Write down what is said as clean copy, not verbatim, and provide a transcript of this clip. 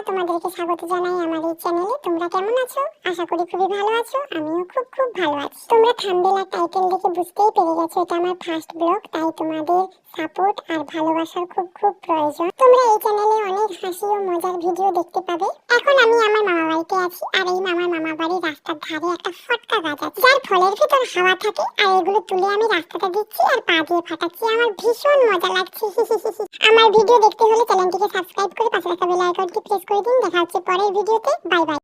তোমাদেরকে স্বাগত জানাই আমার এই চ্যানেলে। তোমরা কেমন আছো? আশা করি খুবই ভালো আছো। আমিও খুব ভালো আছি। তোমরা থাম্বনেল আর টাইটেল দেখে বুঝতেই পেরে গেছো এটা আমার ফার্স্ট ব্লগ, তাই তোমাদের সাপোর্ট আর ভালোবাসার খুব প্রয়োজন। তোমরা এই চ্যানেলে অনেক হাসি ও মজার ভিডিও দেখতে পাবে। এখন আমি আমার মামা বাড়িতে আছি, আর এই মামার মামা বাড়ির রাস্তার ধারে একটা ফটকা গাছ আছে, যার ফলের ভিতর হাওয়া থাকে। আর এগুলো তুলে আমি রাস্তাটা দিচ্ছি আর পা দিয়ে ফাটাচ্ছি। আমার ভীষণ মজা লাগছে। আমার ভিডিও দেখতে হলে চ্যানেলটিকে সাবস্ক্রাইব করে পাশে থাকা বেল আইকনটি প্রেস করে দিন। দেখা হচ্ছে পরের ভিডিওতে। Bye bye.